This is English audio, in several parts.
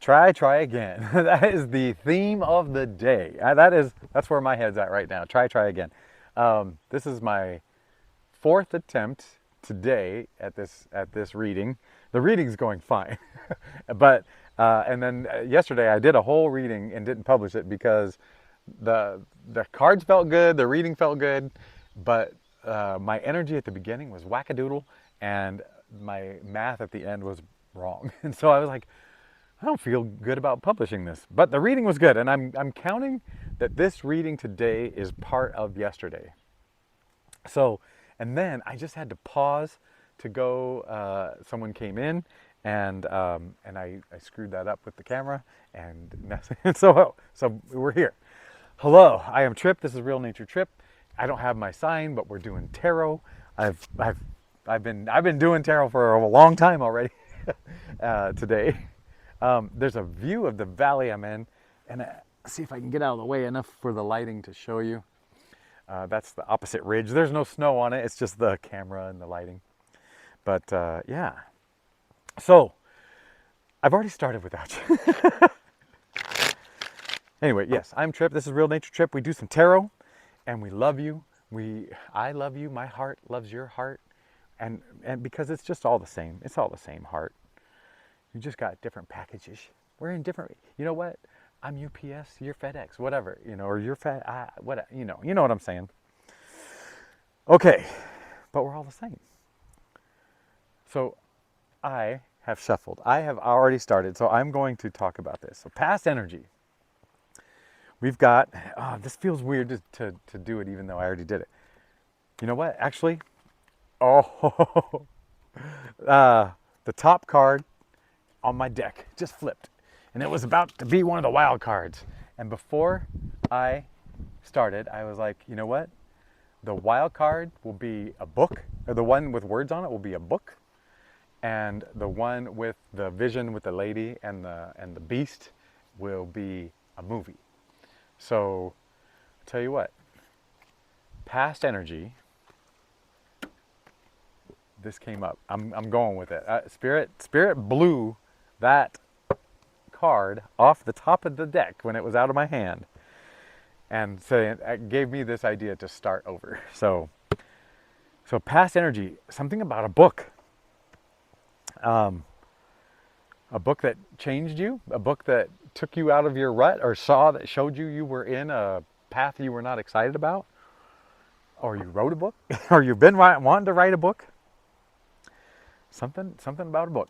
Try again. That is the theme of the day. That's where my head's at right now. Try again. This is my fourth attempt today at this reading. The reading's going fine, but and then yesterday I did a whole reading and didn't publish it because the cards felt good, the reading felt good, but my energy at the beginning was wackadoodle, and my math at the end was wrong, and so I was like, I don't feel good about publishing this. But the reading was good, and I'm counting that this reading today is part of yesterday. So, and then I just had to pause to go. Someone came in, and I screwed that up with the camera, and so we're here. Hello, I am Trip. This is Real Nature Trip. I don't have my sign, but we're doing tarot. I've been doing tarot for a long time already. Today, there's a view of the valley I'm in, and see if I can get out of the way enough for the lighting to show you. That's the opposite ridge. There's no snow on it. It's just the camera and the lighting. But yeah. So I've already started without you. Anyway, yes, I'm Trip. This is Real Nature Trip. We do some tarot, and we love you. I love you. My heart loves your heart, and because it's just all the same. It's all the same heart. You just got different packages. We're in different. You know what? I'm UPS. You're FedEx. Whatever. You know, or you're what? You know what I'm saying. Okay, but we're all the same. So I have shuffled. I have already started. So I'm going to talk about this. So past energy. We've got, this feels weird to do it even though I already did it. You know what? Actually, oh, the top card on my deck just flipped. And it was about to be one of the wild cards. And before I started, I was like, you know what? The wild card will be a book, or the one with words on it will be a book. And the one with the vision with the lady and the beast will be a movie. So, I'll tell you what, past energy, this came up. I'm going with it. Spirit blew that card off the top of the deck when it was out of my hand. And so it gave me this idea to start over. So past energy, something about a book. A book that changed you, a book that took you out of your rut, or showed you were in a path you were not excited about, or you wrote a book, or you've been wanting to write a book. Something about a book.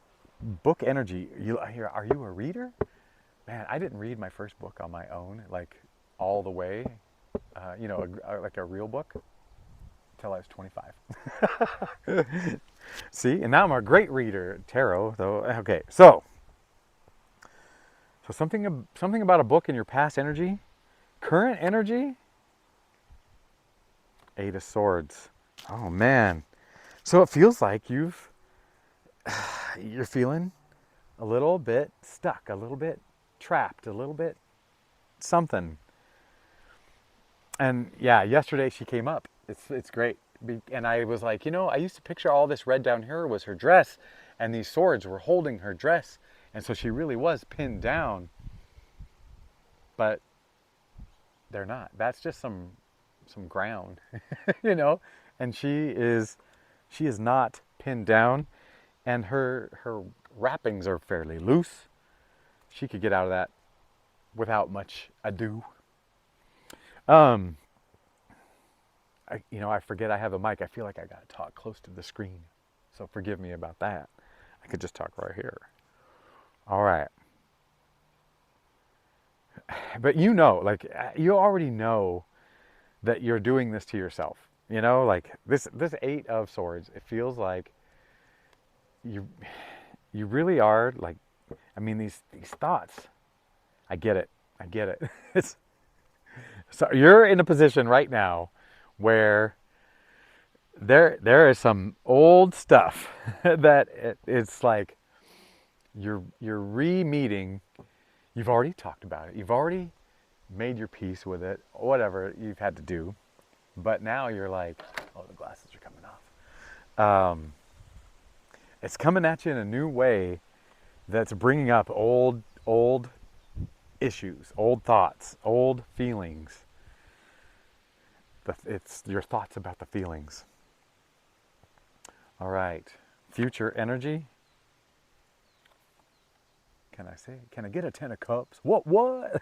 Book energy. Are you a reader? Man, I didn't read my first book on my own, like all the way, like a real book, until I was 25. See, and now I'm a great reader, tarot, though. Okay, so something about a book in your past energy, current energy. Eight of Swords. Oh man, so it feels like you're feeling a little bit stuck, a little bit trapped, a little bit something. And yeah, yesterday she came up. It's great. And I was like, I used to picture all this red down here was her dress, and these swords were holding her dress. And so she really was pinned down. But they're not. That's just some ground, And she is not pinned down, and her wrappings are fairly loose. She could get out of that without much ado. I forget I have a mic. I feel like I gotta talk close to the screen, so forgive me about that. I could just talk right here. All right. But you already know that you're doing this to yourself. Like this Eight of Swords, it feels like you really are like, these thoughts. I get it. So you're in a position right now where there is some old stuff that it's like you're re-meeting. You've already talked about it. You've already made your peace with it, whatever you've had to do. But now you're like, oh, the glasses are coming off. It's coming at you in a new way that's bringing up old old issues, old thoughts, old feelings. It's your thoughts about the feelings. All right. Future energy. Can I say? Can I get a 10 of cups? What?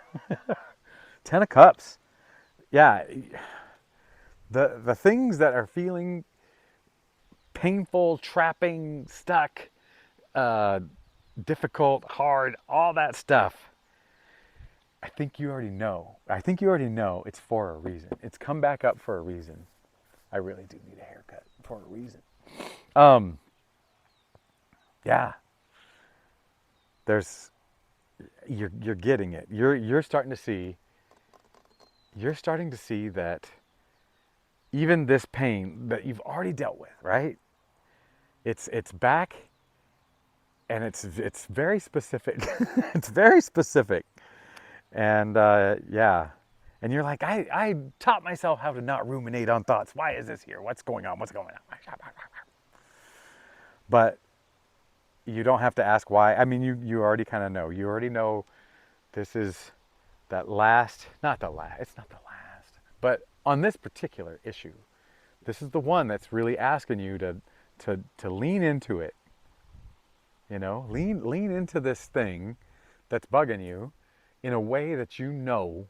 10 of cups. Yeah. The things that are feeling painful, trapping, stuck, uh, difficult, hard, all that stuff. I think you already know. I think you already know it's for a reason. It's come back up for a reason. I really do need a haircut for a reason. Um, yeah. There's you're getting it. You're starting to see. You're starting to see that even this pain that you've already dealt with, right? It's back, and it's very specific. It's very specific, and yeah. And you're like, I taught myself how to not ruminate on thoughts. Why is this here? What's going on? What's going on? But you don't have to ask why. I mean, you already kind of know. You already know this is that last, not the last, it's not the last. But on this particular issue, this is the one that's really asking you to lean into it. You know, lean into this thing that's bugging you in a way that you know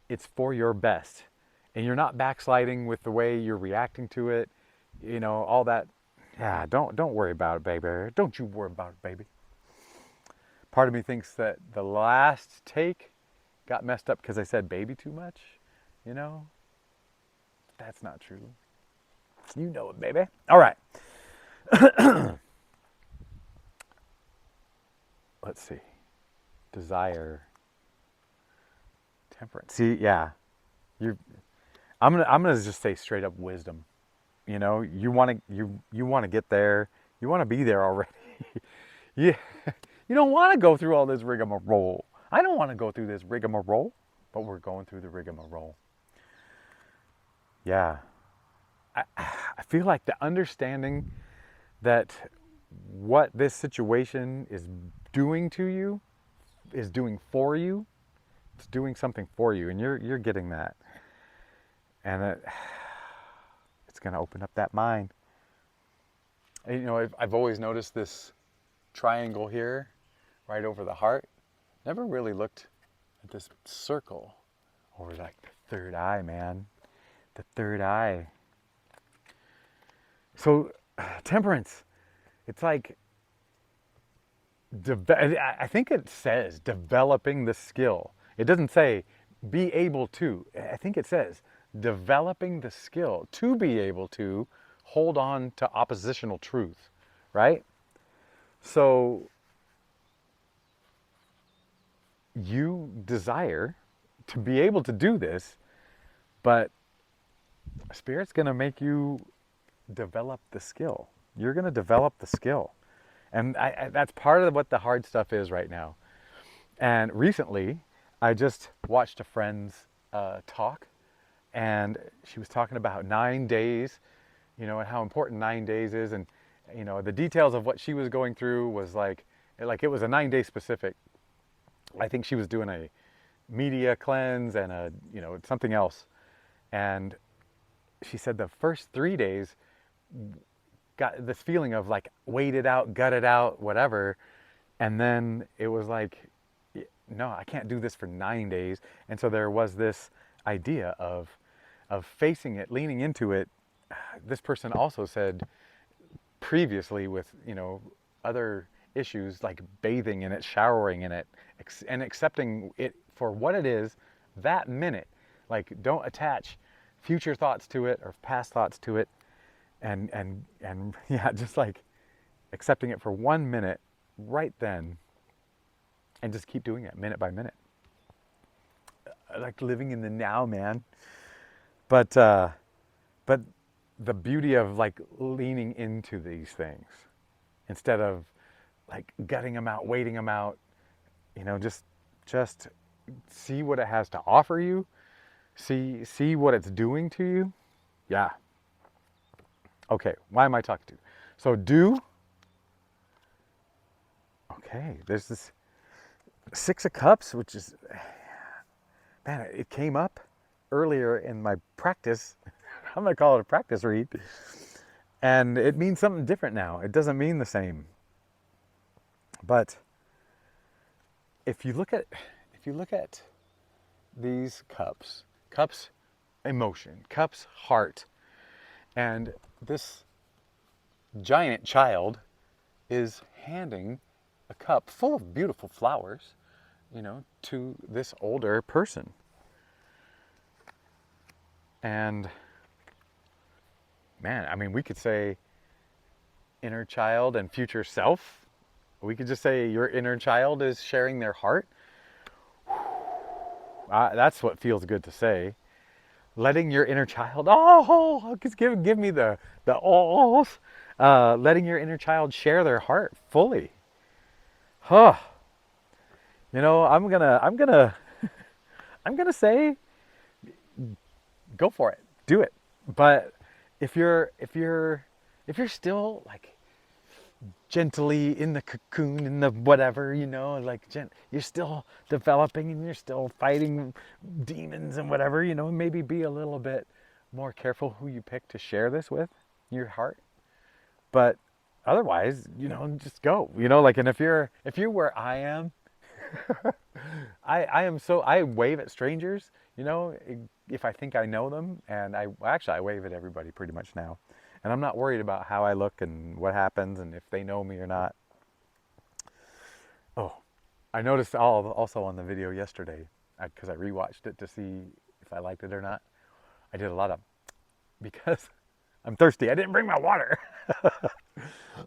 it's for your best. And you're not backsliding with the way you're reacting to it, you know, all that. Yeah, don't worry about it, baby. Don't you worry about it, baby. Part of me thinks that the last take got messed up because I said baby too much, you know? That's not true. You know it, baby. All right. Let's see. Desire, temperance. See, yeah. You I'm gonna just say straight up wisdom. You know, you want to get there. You want to be there already. Yeah. You don't want to go through all this rigmarole. I don't want to go through this rigmarole, but we're going through the rigmarole. Yeah. I feel like the understanding that what this situation is doing to you is doing for you. It's doing something for you, and you're getting that, and it's going to open up that mind. And, you know, I've always noticed this triangle here, right over the heart. Never really looked at this circle over like the third eye, man. The third eye. So, temperance. It's like I think it says developing the skill. It doesn't say be able to. I think it says developing the skill to be able to hold on to oppositional truth, right? So you desire to be able to do this, but Spirit's going to make you develop the skill. You're going to develop the skill. And that's part of what the hard stuff is right now. And recently, I just watched a friend's talk, and she was talking about 9 days, you know, and how important 9 days is. And, you know, the details of what she was going through was like it was a 9-day specific. I think she was doing a media cleanse and a, you know, something else. And she said the first 3 days got this feeling of like wait it out, gut it out, whatever. And then it was like, no, I can't do this for 9 days. And so there was this idea of facing it, leaning into it. This person also said previously with, you know, other issues like bathing in it, showering in it, and accepting it for what it is that minute. Like, don't attach future thoughts to it or past thoughts to it. And yeah, just like accepting it for 1 minute right then, and just keep doing it minute by minute. I like living in the now, man. But the beauty of like leaning into these things instead of like gutting them out, waiting them out, you know, just see what it has to offer you, see what it's doing to you. Yeah. Okay, why am I talking to you? So do. Okay, there's this. Six of Cups, which is, man, it came up earlier in my practice. I'm going to call it a practice read. And it means something different now. It doesn't mean the same. But if you look at these cups, cups emotion, cups heart, and this giant child is handing a cup full of beautiful flowers, to this older person. And man, I mean, we could say inner child and future self. We could just say your inner child is sharing their heart. That's what feels good to say. Letting your inner child, just give me the ohs. Letting your inner child share their heart fully. Huh. I'm gonna say, go for it, do it. But if you're still like gently in the cocoon, in the whatever, like you're still developing and you're still fighting demons and whatever, maybe be a little bit more careful who you pick to share this with, your heart. But otherwise, just go, like, and if you're where I am, I wave at strangers, if I think I know them, and I wave at everybody pretty much now. And I'm not worried about how I look and what happens and if they know me or not. Oh, I noticed also on the video yesterday, because I rewatched it to see if I liked it or not. I did a lot of, because I'm thirsty. I didn't bring my water.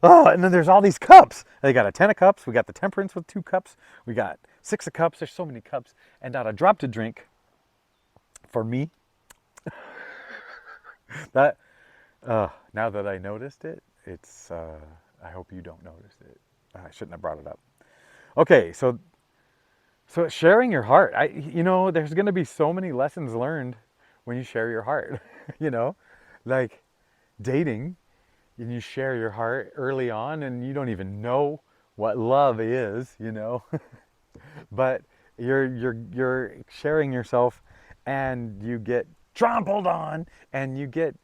Oh, and then there's all these cups. They got a 10 of cups. We got the temperance with 2 cups. We got 6 of cups. There's so many cups. And not a drop to drink for me. That now that I noticed it, it's I hope you don't notice it. I shouldn't have brought it up. Okay, so it's sharing your heart. There's going to be so many lessons learned when you share your heart. Like dating, and you share your heart early on, and you don't even know what love is, but you're sharing yourself, and you get trampled on, and you get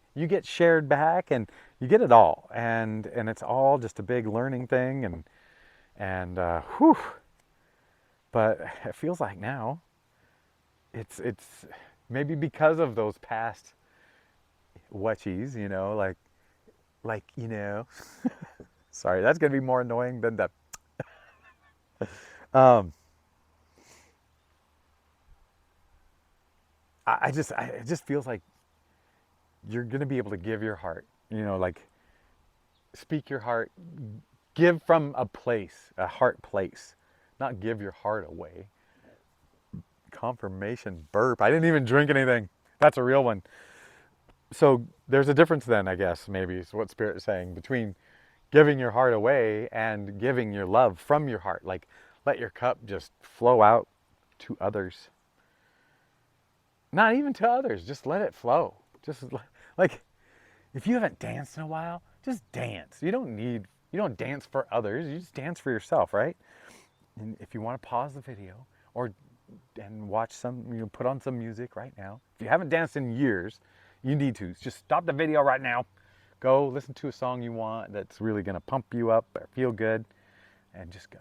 shared back, and you get it all, and it's all just a big learning thing, and whew. But it feels like now it's maybe because of those past whatchies, like sorry, that's gonna be more annoying than the um it just feels like you're gonna be able to give your heart, like speak your heart, give from a heart place, not give your heart away. Confirmation burp. I didn't even drink anything. That's a real one. So there's a difference then, I guess, maybe is what Spirit is saying, between giving your heart away and giving your love from your heart. Like, let your cup just flow out to others. Not even to others, just let it flow. Just like, if you haven't danced in a while, just dance. You don't dance for others, you just dance for yourself, right? And if you want to pause the video and watch put on some music right now. If you haven't danced in years, you need to. Just stop the video right now. Go listen to a song you want that's really going to pump you up or feel good, and just go.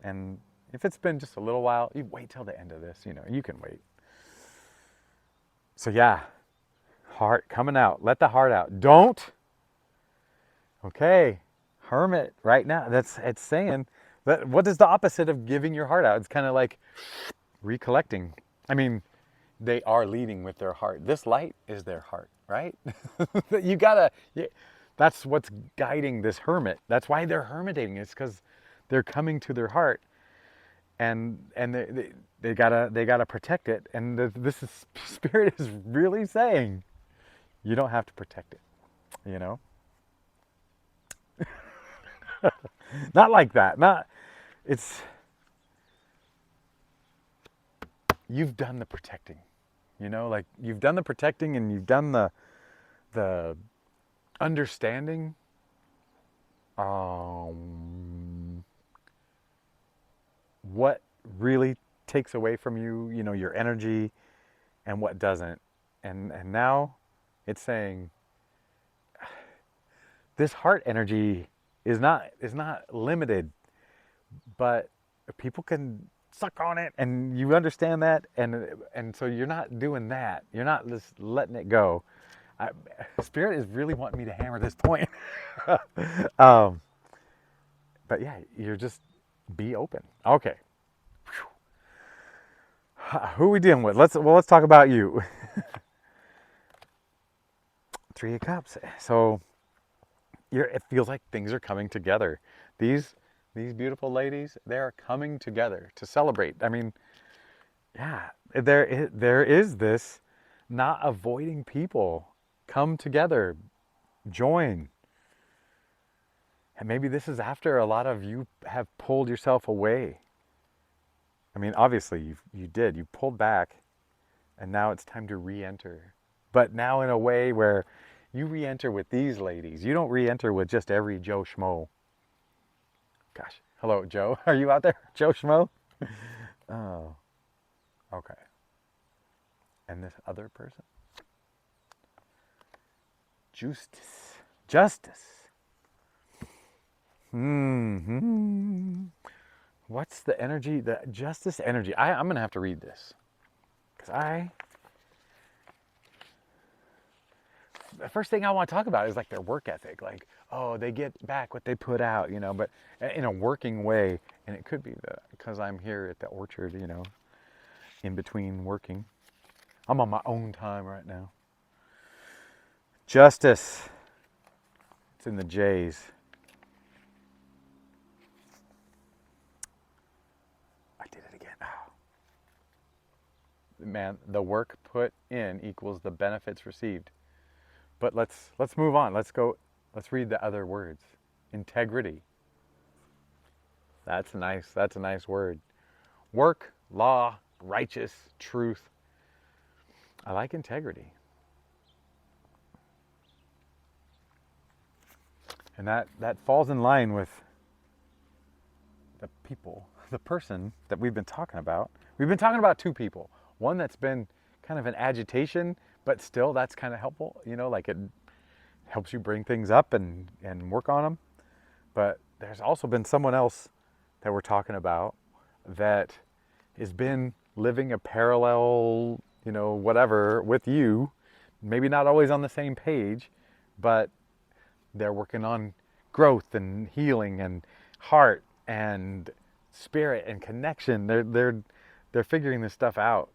And if it's been just a little while, you wait till the end of this. You can wait. So yeah, heart coming out. Let the heart out. Don't. Okay, hermit right now. It's saying that. What is the opposite of giving your heart out? It's kind of like recollecting. I mean, they are leading with their heart. This light is their heart, right? That's what's guiding this hermit. That's why they're hermitating. It's because they're coming to their heart, and they gotta protect it. And Spirit is really saying, you don't have to protect it. You know, not like that. Not it's you've done the protecting. Like you've done the protecting, and you've done the understanding. Um, what really takes away from you, you know, your energy, and what doesn't. And now it's saying this heart energy is not limited, but people can suck on it, and you understand that, and so you're not doing that. You're not just letting it go. I, Spirit is really wanting me to hammer this point. um, but yeah, you're just be open. Okay, who are we dealing with? Let's talk about you. Three of Cups. So it feels like things are coming together. These these beautiful ladies, they are coming together to celebrate. I mean, yeah, there is this not avoiding people. Come together, join. And maybe this is after a lot of you have pulled yourself away. I mean, obviously you pulled back, and now it's time to re-enter. But now in a way where you re-enter with these ladies. You don't re-enter with just every Joe Schmo. Gosh, hello Joe. Are you out there, Joe Schmo? Oh, okay. And this other person? Justice. Justice. Hmm. What's the energy? The justice energy. I'm gonna have to read this because the first thing I want to talk about is like their work ethic. Like, oh, they get back what they put out, you know, but in a working way. And it could be because I'm here at the orchard, you know, in between working. I'm on my own time right now. Justice. It's in the J's. I did it again. Oh. Man, the work put in equals the benefits received. But let's move on. Let's go. Let's read the other words. Integrity. That's nice. That's a nice word. Work, law, righteous, truth. I like integrity. And that falls in line with the people, the person that we've been talking about. We've been talking about two people. One that's been kind of an agitation, but still that's kind of helpful. You know, like it helps you bring things up and work on them. But there's also been someone else that we're talking about that has been living a parallel, you know, whatever with you. Maybe not always on the same page, but they're working on growth and healing and heart and spirit and connection. They're figuring this stuff out,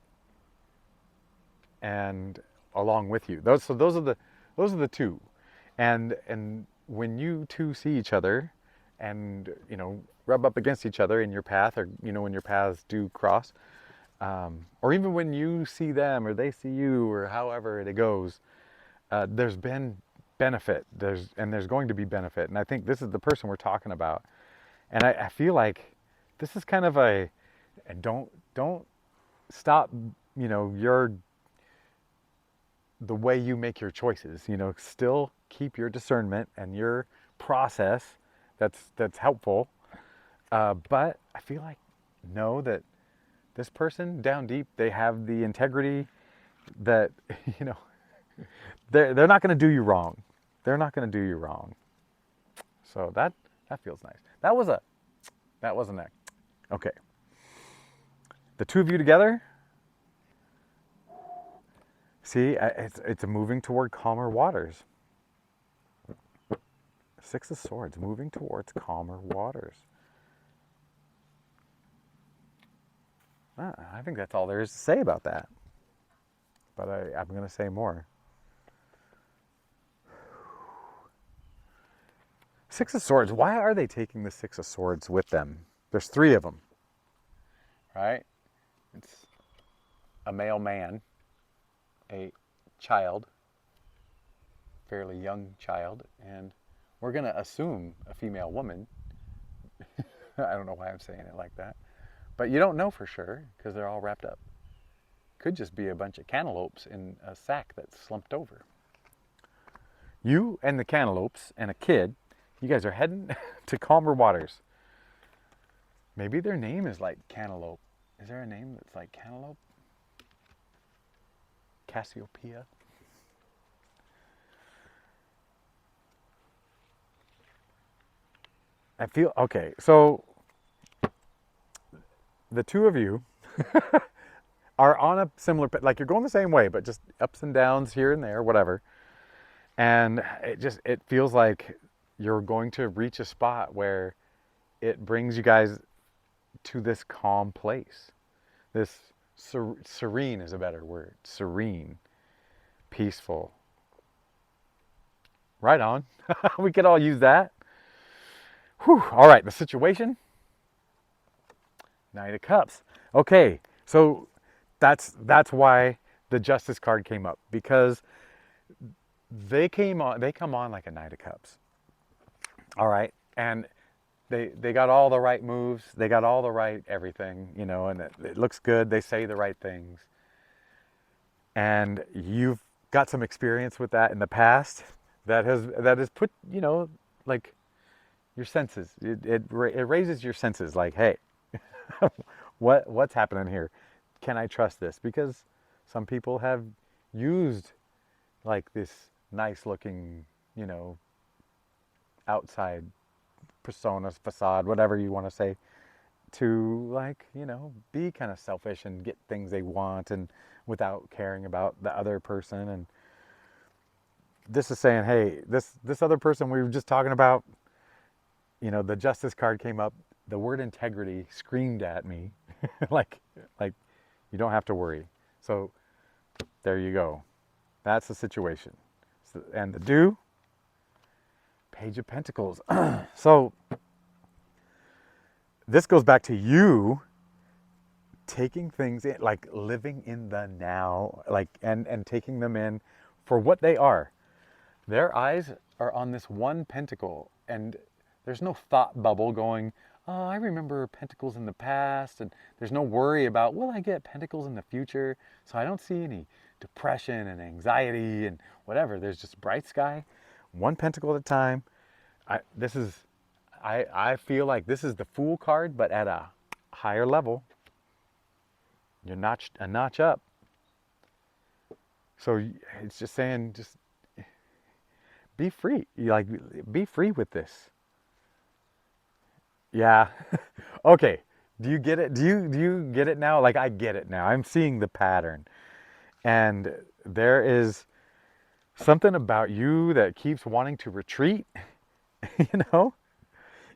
and along with you. Those are the two. And when you two see each other and, you know, rub up against each other in your path, or, you know, when your paths do cross, or even when you see them or they see you, or however it goes, there's been benefit. There's going to be benefit. And I think this is the person we're talking about. And I feel like this is kind of and don't stop, you know, the way you make your choices. You know, still keep your discernment and your process. That's helpful. But I feel like know that this person down deep, they have the integrity that, you know, they're not going to do you wrong. They're not going to do you wrong. So that feels nice. That wasn't that. Okay. The two of you together. See, it's moving toward calmer waters. Six of Swords, moving towards calmer waters. I think that's all there is to say about that. But I'm going to say more. Six of Swords. Why are they taking the Six of Swords with them? There's three of them, right? It's a male man, a child, fairly young child, and we're going to assume a female woman. I don't know why I'm saying it like that. But you don't know for sure because they're all wrapped up. Could just be a bunch of cantaloupes in a sack that's slumped over. You and the cantaloupes and a kid, you guys are heading to calmer waters. Maybe their name is like cantaloupe. Is there a name that's like cantaloupe? Cassiopeia? I feel okay. So the two of you are on a similar, like you're going the same way, but just ups and downs here and there, whatever. And it feels like you're going to reach a spot where it brings you guys to this calm place. This serene is a better word. Serene, peaceful. Right on. We could all use that. Whew. All right, the situation. Knight of Cups. Okay, so that's why the Justice card came up, because they come on like a Knight of Cups. All right, and they got all the right moves, they got all the right everything, you know, and it looks good. They say the right things, and you've got some experience with that in the past that has put, you know, like your senses. It raises your senses. Like, hey, what's happening here? Can I trust this? Because some people have used like this nice looking, you know, outside persona, facade, whatever you want to say, to, like, you know, be kind of selfish and get things they want, and without caring about the other person. And this is saying, hey, this other person we were just talking about, you know, the Justice card came up. The word integrity screamed at me, like like you don't have to worry. So there you go. That's the situation. So, and the do, Page of Pentacles. So this goes back to you taking things in, like living in the now, like, and taking them in for what they are. Their eyes are on this one pentacle, and there's no thought bubble going, oh, I remember pentacles in the past, and there's no worry about, will I get pentacles in the future? So I don't see any depression and anxiety and whatever. There's just bright sky, one pentacle at a time. I feel like this is the Fool card, but at a higher level. You're notched a notch up. So it's just saying, just be free. You, like, be free with this. Yeah. Okay. Do you get it? Do you get it now? Like, I get it now. I'm seeing the pattern. And there is something about you that keeps wanting to retreat, you know?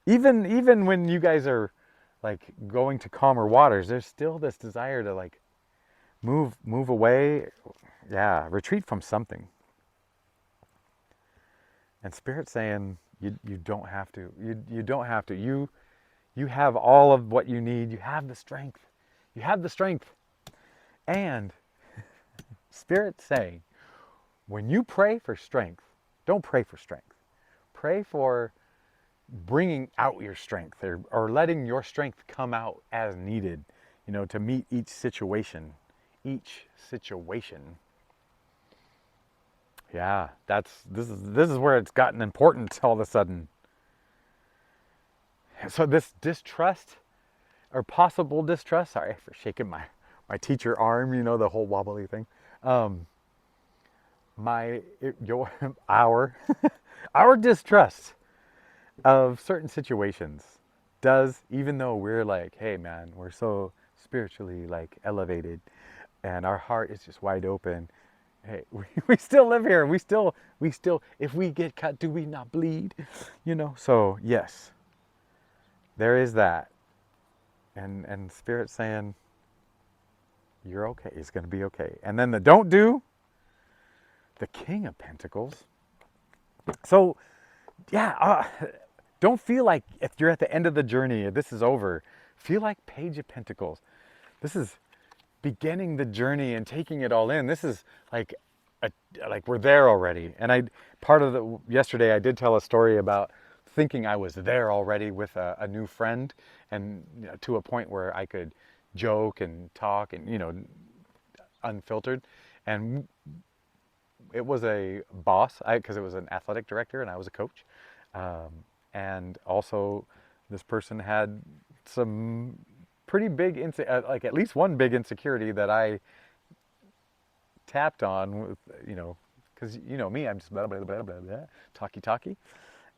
Even when you guys are like going to calmer waters, there's still this desire to, like, move away. Yeah, retreat from something. And Spirit's saying you don't have to. You don't have to. You have all of what you need. You have the strength. You have the strength. And Spirit's saying, when you pray for strength, don't pray for strength. Pray for bringing out your strength, or letting your strength come out as needed, you know, to meet each situation. Each situation. Yeah, this is where it's gotten important all of a sudden. So this distrust, or possible distrust, sorry for shaking my teacher arm, you know, the whole wobbly thing. Um, your our our distrust of certain situations does, even though we're like, hey man, we're so spiritually, like, elevated, and our heart is just wide open. Hey, we still live here. We still, if we get cut, do we not bleed? You know. So yes, there is that. And Spirit saying, you're okay. It's going to be okay. And then the don't do, the King of Pentacles. So yeah, don't feel like if you're at the end of the journey, this is over. Feel like Page of Pentacles. This is beginning the journey and taking it all in. This is like like we're there already. And yesterday I did tell a story about thinking I was there already with a new friend, and, you know, to a point where I could joke and talk and, you know, unfiltered. And it was a boss, because it was an athletic director and I was a coach, and also this person had some pretty big, like at least one big insecurity that I tapped on with, because you know me, I'm just blah, blah, blah, blah, blah, talky.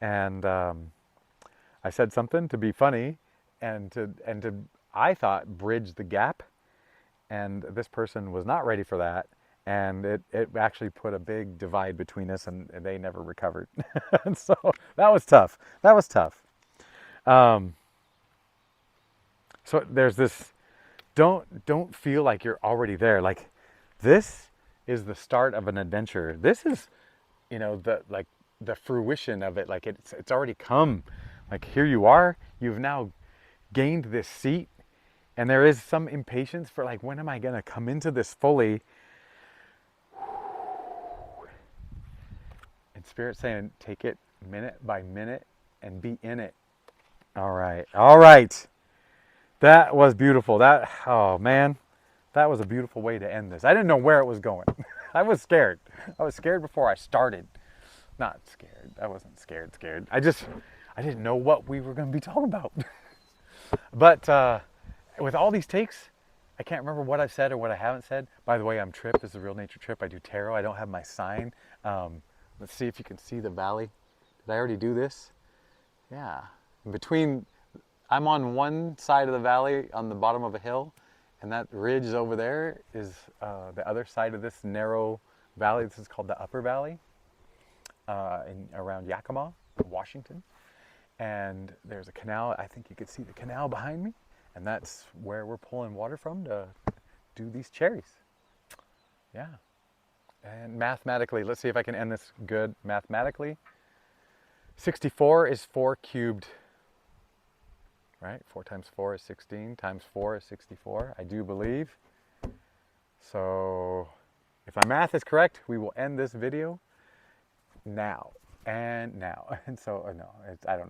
And I said something to be funny and to I thought bridge the gap, and this person was not ready for that, and it actually put a big divide between us, and they never recovered. And so that was tough. That was tough. Um, so there's this, don't feel like you're already there. Like, this is the start of an adventure. This is, the fruition of it. Like, it's already come. Like, here you are. You've now gained this seat, and there is some impatience for, like, when am I gonna come into this fully? And Spirit saying, take it minute by minute and be in it. All right. All right. That was beautiful. Oh man, that was a beautiful way to end this. I didn't know where it was going. I was scared. I was scared before I started. Not scared. I wasn't scared. I didn't know what we were going to be talking about. But with all these takes, I can't remember what I've said or what I haven't said. By the way, I'm Trip. This is a Real Nature Trip. I do tarot. I don't have my sign. Let's see if you can see the valley. Did I already do this? Yeah. In between, I'm on one side of the valley on the bottom of a hill, and that ridge over there is the other side of this narrow valley. This is called the Upper Valley, around Yakima, Washington. And there's a canal. I think you could see the canal behind me, and that's where we're pulling water from to do these cherries. Yeah. And mathematically, let's see if I can end this good mathematically. 64 is 4 cubed, right? 4 times 4 is 16, times 4 is 64, I do believe. So if my math is correct, we will end this video now. And now. And so, or no, I don't